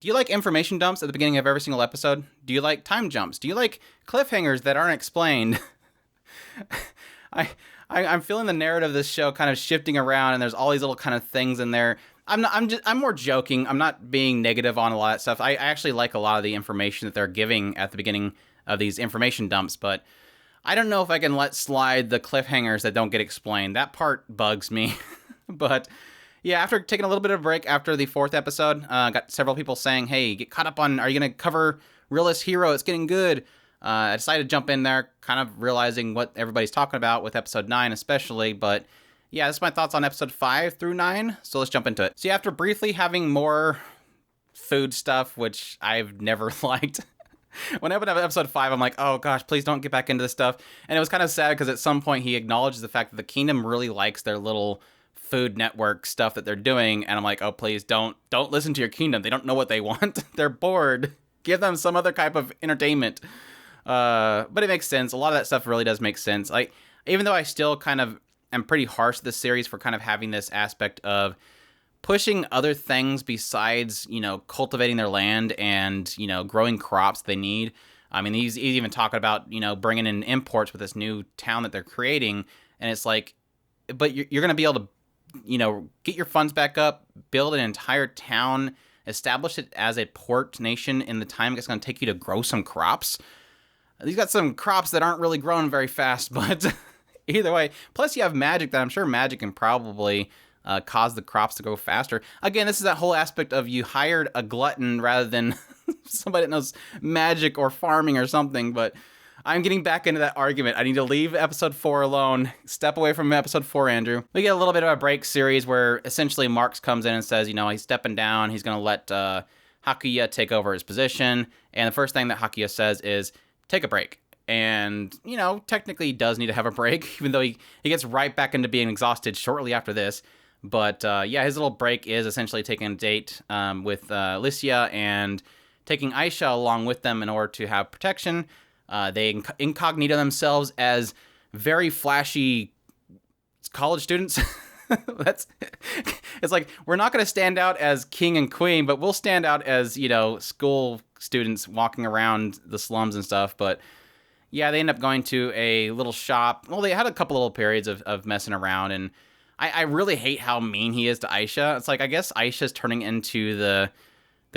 Do you like information dumps at the beginning of every single episode? Do you like time jumps? Do you like cliffhangers that aren't explained? I'm feeling the narrative of this show kind of shifting around, and there's all these little kind of things in there. I'm more joking. I'm not being negative on a lot of stuff. I actually like a lot of the information that they're giving at the beginning of these information dumps, but I don't know if I can let slide the cliffhangers that don't get explained. That part bugs me. But yeah, after taking a little bit of a break after the 4th episode, got several people saying, hey, get caught up on, are you going to cover Realist Hero? It's getting good. I decided to jump in there, kind of realizing what everybody's talking about with episode 9 especially, but yeah, that's my thoughts on episode 5 through 9, so let's jump into it. So yeah, after briefly having more food stuff, which I've never liked, when I opened up episode 5, I'm like, oh gosh, please don't get back into this stuff. And it was kind of sad because at some point he acknowledges the fact that the kingdom really likes their little Food Network stuff that they're doing, and I'm like, oh please don't listen to your kingdom. They don't know what they want. They're bored. Give them some other type of entertainment. But it makes sense. A lot of that stuff really does make sense. Like, even though I still kind of am pretty harsh to this series for kind of having this aspect of pushing other things besides, cultivating their land and, growing crops they need. I mean, he's even talking about, bringing in imports with this new town that they're creating. And it's like, but you're going to be able to, get your funds back up, build an entire town, establish it as a port nation in the time it's going to take you to grow some crops. He's got some crops that aren't really growing very fast, but either way. Plus, you have magic that I'm sure magic can probably cause the crops to go faster. Again, this is that whole aspect of you hired a glutton rather than somebody that knows magic or farming or something, but I'm getting back into that argument. I need to leave episode 4 alone. Step away from episode 4, Andrew. We get a little bit of a break series where essentially Marks comes in and says, he's stepping down. He's going to let Hakuya take over his position. And the first thing that Hakuya says is, take a break. And, technically he does need to have a break, even though he gets right back into being exhausted shortly after this. But, his little break is essentially taking a date with Licia and taking Aisha along with them in order to have protection. They incognito themselves as very flashy college students. It's like, we're not going to stand out as king and queen, but we'll stand out as, school students walking around the slums and stuff. But yeah, they end up going to a little shop. Well, they had a couple little periods of messing around, and I really hate how mean he is to Aisha. It's like, I guess Aisha's turning into the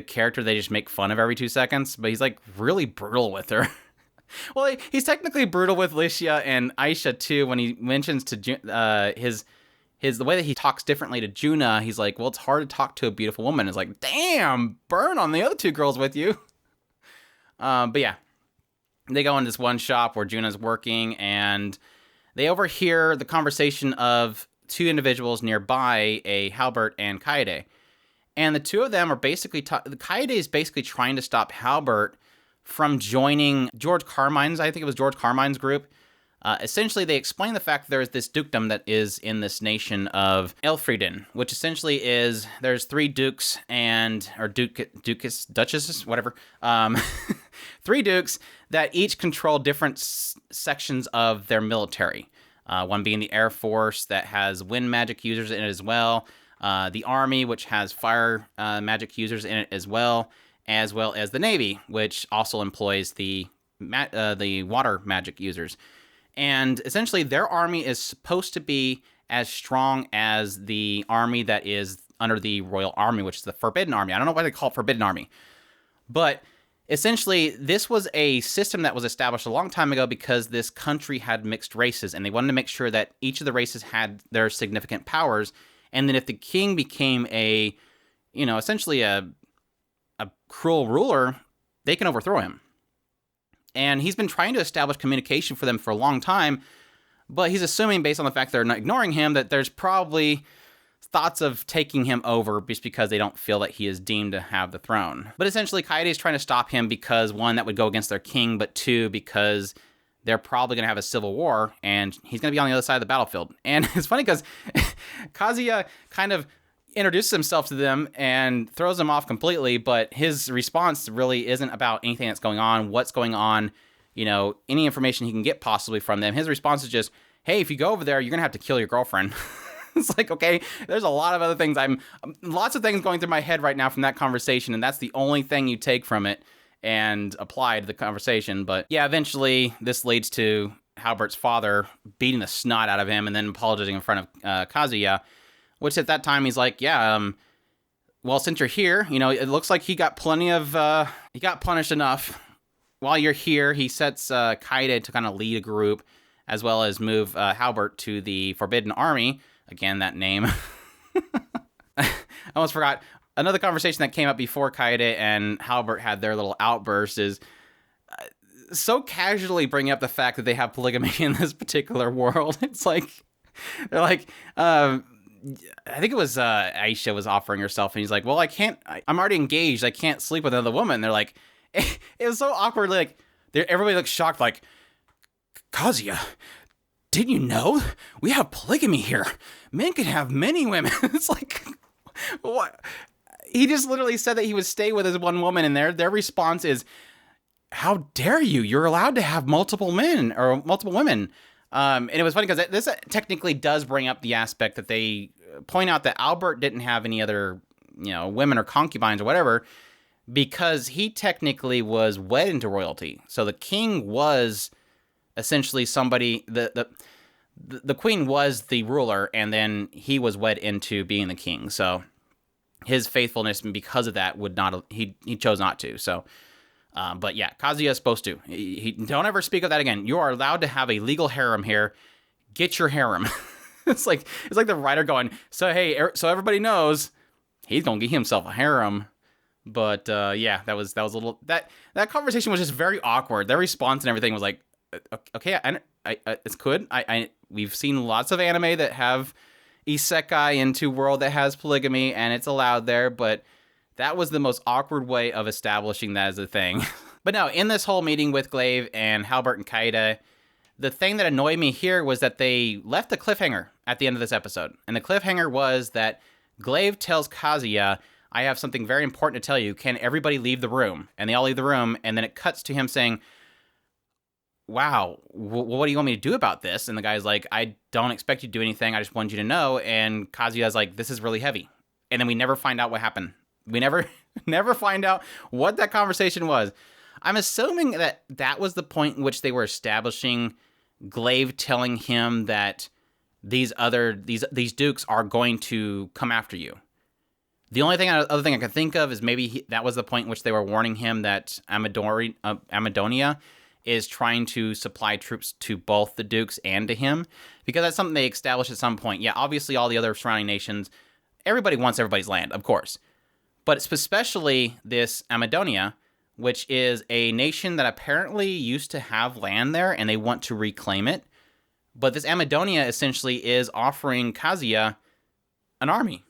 character they just make fun of every 2 seconds, but he's like really brutal with her. Well, he's technically brutal with Licia and Aisha too when he mentions to the way that he talks differently to Juna. He's like, well, it's hard to talk to a beautiful woman. It's like, damn, burn on the other 2 girls with you. But yeah, they go in this one shop where Juna's working, and they overhear the conversation of 2 individuals nearby, a Halbert and Kaede. And the 2 of them are basically, Kaede is basically trying to stop Halbert from joining George Carmine's, I think it was George Carmine's group. Essentially, they explain the fact that there's this dukedom that is in this nation of Elfrieden, which essentially is, there's 3 dukes or duchesses, whatever. 3 dukes that each control different sections of their military. One being the Air Force that has wind magic users in it as well. The Army, which has fire magic users in it as well as the Navy, which also employs the water magic users. And essentially, their army is supposed to be as strong as the army that is under the Royal Army, which is the Forbidden Army. I don't know why they call it Forbidden Army. But essentially, this was a system that was established a long time ago because this country had mixed races, and they wanted to make sure that each of the races had their significant powers. And then if the king became essentially a cruel ruler, they can overthrow him. And he's been trying to establish communication for them for a long time, but he's assuming, based on the fact they're not ignoring him, that there's probably thoughts of taking him over just because they don't feel that he is deemed to have the throne. But essentially, Kaede is trying to stop him because, 1, that would go against their king, but 2, because they're probably going to have a civil war, and he's going to be on the other side of the battlefield. And it's funny because Kazuya kind of introduces himself to them and throws them off completely, but his response really isn't about anything that's going on, what's going on, any information he can get possibly from them. His response is just, hey, if you go over there, you're going to have to kill your girlfriend. It's like, okay, there's a lot of other things. Lots of things going through my head right now from that conversation, and that's the only thing you take from it and apply to the conversation. But yeah, eventually this leads to Halbert's father beating the snot out of him and then apologizing in front of Kazuya, which at that time he's like, yeah, well, since you're here, it looks like he got he got punished enough. While you're here, he sets Kaede to kind of lead a group, as well as move Halbert to the Forbidden Army. Again, that name. I almost forgot. Another conversation that came up before Kaede and Halbert had their little outburst is so casually bringing up the fact that they have polygamy in this particular world. It's like, they're like, I think it was Aisha was offering herself, and he's like, well, I'm already engaged. I can't sleep with another woman. They're like, it was so awkward. Like, everybody looks shocked, like, Kazuya, didn't you know? We have polygamy here. Men can have many women. It's like, what? He just literally said that he would stay with his one woman, and their response is, how dare you? You're allowed to have multiple men or multiple women. And it was funny because this technically does bring up the aspect that they point out that Albert didn't have any other, women or concubines or whatever, because he technically was wed into royalty. So the king was essentially somebody, the queen was the ruler, and then he was wed into being the king. So his faithfulness, because of that, he chose not to. So, but yeah, Kazuya is supposed to. He don't ever speak of that again. You are allowed to have a legal harem here. Get your harem. It's like the writer going, so hey, so everybody knows he's gonna get himself a harem. But yeah, that was a little, that conversation was just very awkward. Their response and everything was like, okay, it's good. We've seen lots of anime that have isekai into world that has polygamy, and it's allowed there, but that was the most awkward way of establishing that as a thing. But no, in this whole meeting with Glaive and Halbert and Kaede, the thing that annoyed me here was that they left a cliffhanger at the end of this episode. And the cliffhanger was that Glaive tells Kazuya, I have something very important to tell you. Can everybody leave the room? And they all leave the room, and then it cuts to him saying, wow, what do you want me to do about this? And the guy's like, I don't expect you to do anything. I just want you to know. And Kazuya's like, this is really heavy. And then we never find out what happened. We never find out what that conversation was. I'm assuming that was the point in which they were establishing Glaive telling him that these dukes are going to come after you. The only other thing I can think of is maybe that was the point in which they were warning him that Amadonia is trying to supply troops to both the dukes and to him, because that's something they established at some point. Yeah, obviously all the other surrounding nations, everybody wants everybody's land, of course. But especially this Amadonia, which is a nation that apparently used to have land there, and they want to reclaim it. But this Amadonia essentially is offering Kazuya an army,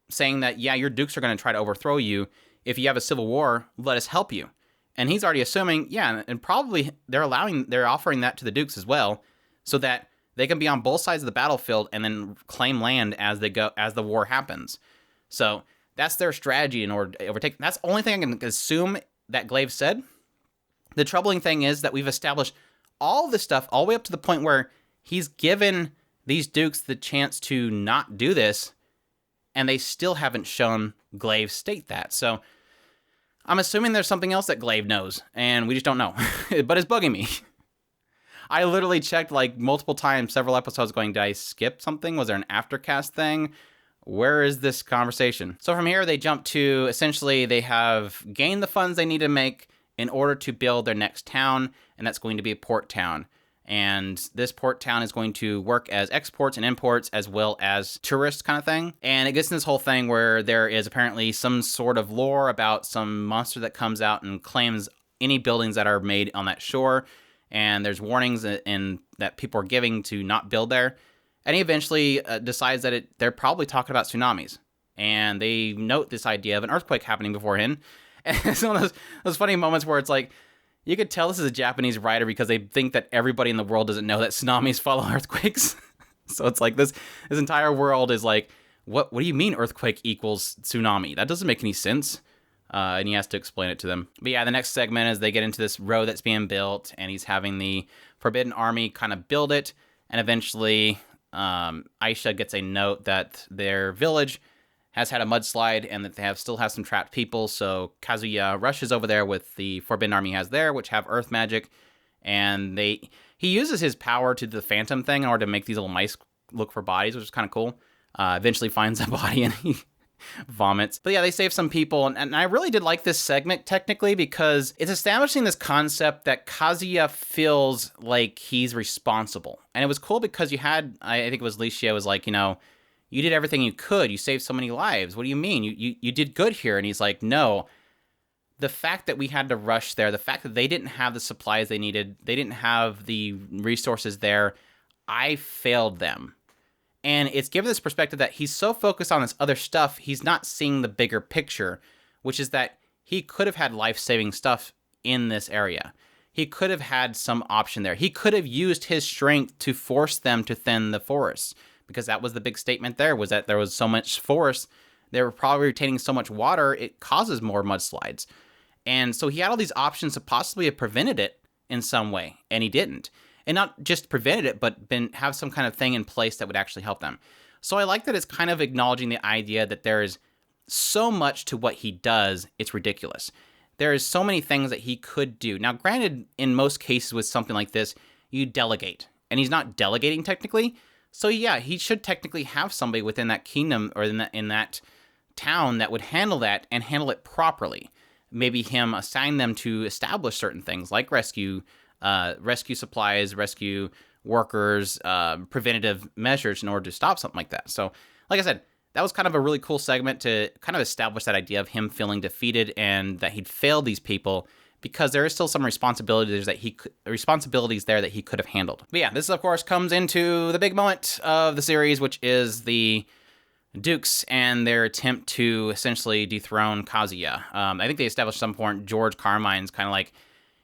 saying that, yeah, your dukes are going to try to overthrow you. If you have a civil war, let us help you. And he's already assuming, yeah, and probably they're offering that to the dukes as well, so that they can be on both sides of the battlefield and then claim land as the war happens. So that's their strategy in order to overtake. That's the only thing I can assume that Glaive said. The troubling thing is that we've established all this stuff all the way up to the point where he's given these dukes the chance to not do this, and they still haven't shown Glaive state that. So I'm assuming there's something else that Glaive knows, and we just don't know. But it's bugging me. I literally checked like multiple times, several episodes going, did I skip something? Was there an aftercast thing? Where is this conversation? So from here, they jump to, essentially, they have gained the funds they need to make in order to build their next town, and that's going to be a port town. And this port town is going to work as exports and imports as well as tourist kind of thing. And it gets in this whole thing where there is apparently some sort of lore about some monster that comes out and claims any buildings that are made on that shore. And there's warnings that people are giving to not build there. And he eventually decides that they're probably talking about tsunamis. And they note this idea of an earthquake happening beforehand. And it's one of those funny moments where it's like, you could tell this is a Japanese writer because they think that everybody in the world doesn't know that tsunamis follow earthquakes. So it's like this entire world is like, what do you mean earthquake equals tsunami? That doesn't make any sense. And he has to explain it to them. But yeah, the next segment is they get into this road that's being built, and he's having the Forbidden Army kind of build it. And eventually Aisha gets a note that their village has had a mudslide and that they still have some trapped people. So Kazuya rushes over there with the Forbidden Army he has there, which have earth magic. And he uses his power to do the phantom thing in order to make these little mice look for bodies, which is kind of cool. Eventually finds a body and he vomits. But yeah, they save some people. And I really did like this segment technically because it's establishing this concept that Kazuya feels like he's responsible. And it was cool because you had, I think it was Licia was like, you did everything you could. You saved so many lives. What do you mean? You did good here. And he's like, no. The fact that we had to rush there, the fact that they didn't have the supplies they needed, they didn't have the resources there, I failed them. And it's given this perspective that he's so focused on this other stuff, he's not seeing the bigger picture, which is that he could have had life-saving stuff in this area. He could have had some option there. He could have used his strength to force them to thin the forests, because that was the big statement there, was that there was so much forest, they were probably retaining so much water, it causes more mudslides. And so he had all these options to possibly have prevented it in some way, and he didn't. And not just prevented it, but have some kind of thing in place that would actually help them. So I like that it's kind of acknowledging the idea that there is so much to what he does, it's ridiculous. There is so many things that he could do. Now, granted, in most cases with something like this, you delegate. And he's not delegating technically. So yeah, he should technically have somebody within that kingdom or in that town that would handle that and handle it properly. Maybe him assign them to establish certain things like rescue supplies, rescue workers, preventative measures in order to stop something like that. So, like I said, that was kind of a really cool segment to kind of establish that idea of him feeling defeated and that he'd failed these people because there is still some responsibilities there that he could have handled. But yeah, this of course comes into the big moment of the series, which is the Dukes and their attempt to essentially dethrone Kazuya. I think they established at some point George Carmine's kind of like,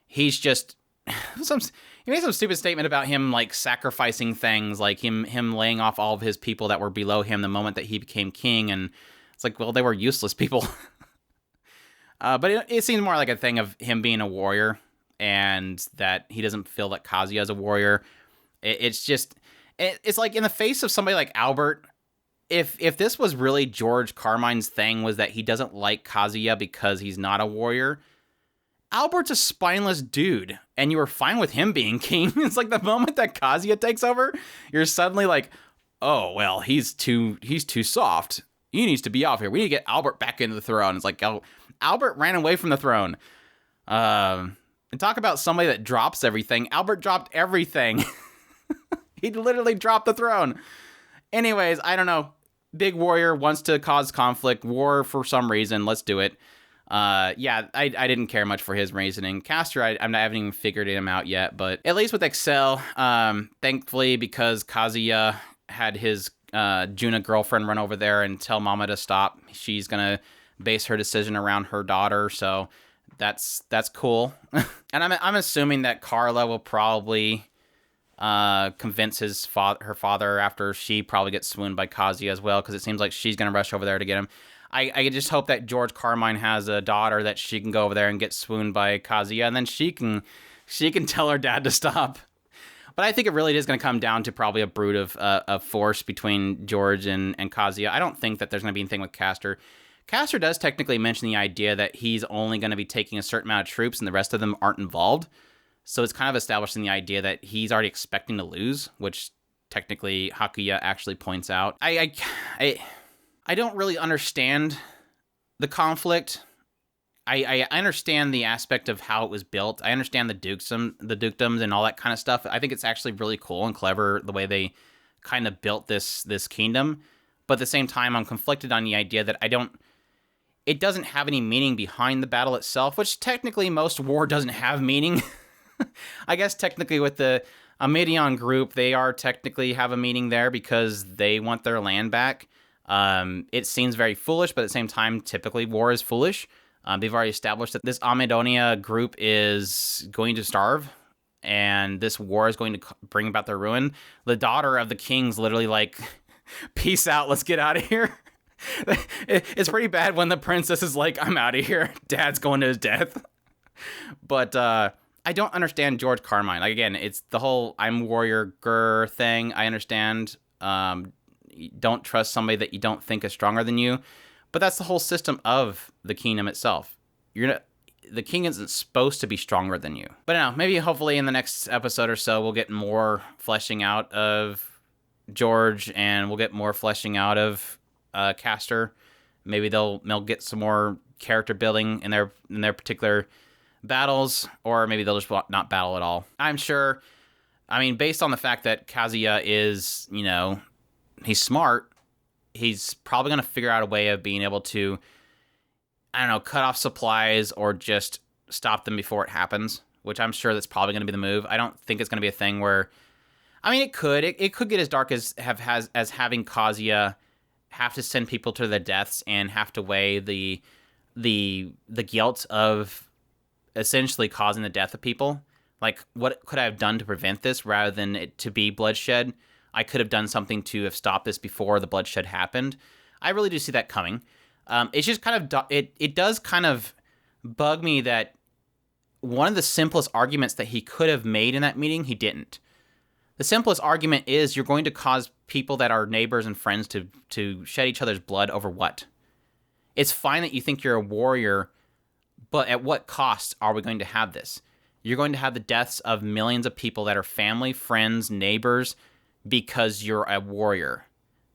he's just he made some stupid statement about him like sacrificing things, like him laying off all of his people that were below him the moment that he became king, and it's like, well, they were useless people. But it seems more like a thing of him being a warrior and that he doesn't feel that Kazuya is a warrior. It's like in the face of somebody like Albert. If this was really George Carmine's thing, was that he doesn't like Kazuya because he's not a warrior, Albert's a spineless dude, and you were fine with him being king. It's like the moment that Kazuya takes over, you're suddenly like, oh, well, he's too soft. He needs to be off here. We need to get Albert back into the throne. It's like, oh, Albert ran away from the throne. And talk about somebody that drops everything. Albert dropped everything. He literally dropped the throne. Anyways, I don't know. Big warrior wants to cause conflict, war for some reason. Let's do it. Yeah, I didn't care much for his reasoning. Castor, I haven't even figured him out yet, but at least with Excel, thankfully, because Kazuya had his Juna girlfriend run over there and tell Mama to stop, she's gonna base her decision around her daughter, so that's cool. And I'm assuming that Carla will probably convince her father after she probably gets swooned by Kazuya as well, because it seems like she's gonna rush over there to get him. I just hope that George Carmine has a daughter that she can go over there and get swooned by Kazuya, and then she can tell her dad to stop. But I think it really is going to come down to probably a brood of force between George and Kazuya. I don't think that there's going to be anything with Castor. Castor does technically mention the idea that he's only going to be taking a certain amount of troops and the rest of them aren't involved. So it's kind of establishing the idea that he's already expecting to lose, which technically Hakuya actually points out. I don't really understand the conflict. I understand the aspect of how it was built. I understand the dukedoms and all that kind of stuff. I think it's actually really cool and clever the way they kind of built this kingdom. But at the same time, I'm conflicted on the idea that it doesn't have any meaning behind the battle itself, which technically most war doesn't have meaning. I guess technically with the Amidion group, they are technically have a meaning there because they want their land back. It seems very foolish, but at the same time, typically war is foolish. They've already established that this Amidonia group is going to starve, and this war is going to bring about their ruin. The daughter of the king's literally like, peace out, let's get out of here. It's pretty bad when the princess is like, I'm out of here. Dad's going to his death. But I don't understand George Carmine. Like, again, it's the whole I'm warrior grr thing. I understand. Don't trust somebody that you don't think is stronger than you. But that's the whole system of the kingdom itself. The king isn't supposed to be stronger than you. But no, maybe hopefully in the next episode or so, we'll get more fleshing out of George, and we'll get more fleshing out of Castor. Maybe they'll get some more character building in their particular battles, or maybe they'll just not battle at all. I'm sure. I mean, based on the fact that Kazuya is, he's smart, he's probably going to figure out a way of being able to, I don't know, cut off supplies or just stop them before it happens, which I'm sure that's probably going to be the move. I don't think it's going to be a thing where, I mean, it could get as dark as having Kazuya have to send people to their deaths and have to weigh the guilt of essentially causing the death of people. Like, what could I have done to prevent this rather than it to be bloodshed? I could have done something to have stopped this before the bloodshed happened. I really do see that coming. It's just kind of, it does kind of bug me that one of the simplest arguments that he could have made in that meeting, he didn't. The simplest argument is you're going to cause people that are neighbors and friends to shed each other's blood over what? It's fine that you think you're a warrior, but at what cost are we going to have this? You're going to have the deaths of millions of people that are family, friends, neighbors, because you're a warrior.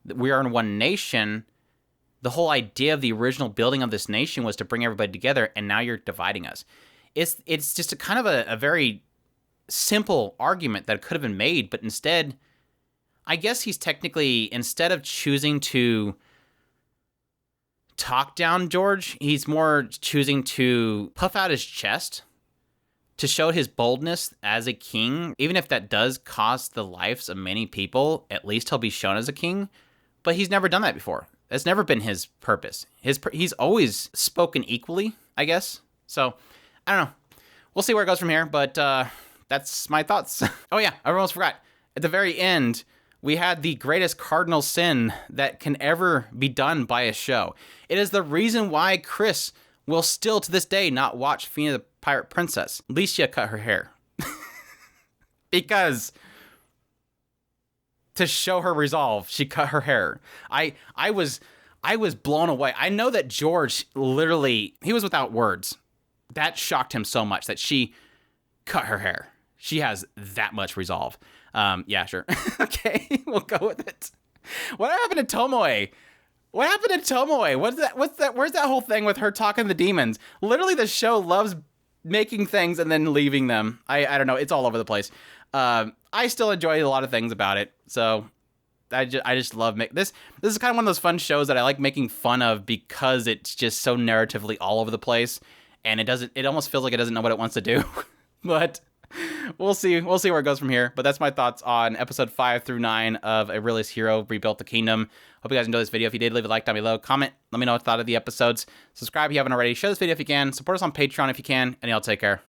We are in one nation. The whole idea of the original building of this nation was to bring everybody together, and now you're dividing us. It's just a kind of a very simple argument that could have been made, but instead, I guess he's technically, instead of choosing to talk down George, he's more choosing to puff out his chest to show his boldness as a king. Even if that does cost the lives of many people, at least he'll be shown as a king. But he's never done that before. That's never been his purpose. He's always spoken equally, I guess. So, I don't know. We'll see where it goes from here, but that's my thoughts. Oh yeah, I almost forgot. At the very end, we had the greatest cardinal sin that can ever be done by a show. It is the reason why Chris will still to this day not watch Fina the Pirate Princess. Licia cut her hair. Because to show her resolve, she cut her hair. I was blown away. I know that George literally, he was without words. That shocked him so much that she cut her hair. She has that much resolve. Yeah, sure. Okay, we'll go with it. What happened to Tomoe? What happened to Tomoe? What's that? Where's that whole thing with her talking to the demons? Literally, the show loves making things and then leaving them. I don't know. It's all over the place. I still enjoy a lot of things about it. So I just love this. This is kind of one of those fun shows that I like making fun of because it's just so narratively all over the place, and it almost feels like it doesn't know what it wants to do. But we'll see where it goes from here. But that's my thoughts on episode 5 through 9 of A Realist Hero Rebuilt the Kingdom. Hope you guys enjoyed this video. If you did, leave a like down below. Comment. Let me know what you thought of the episodes. Subscribe if you haven't already. Share this video if you can. Support us on Patreon if you can. And y'all take care.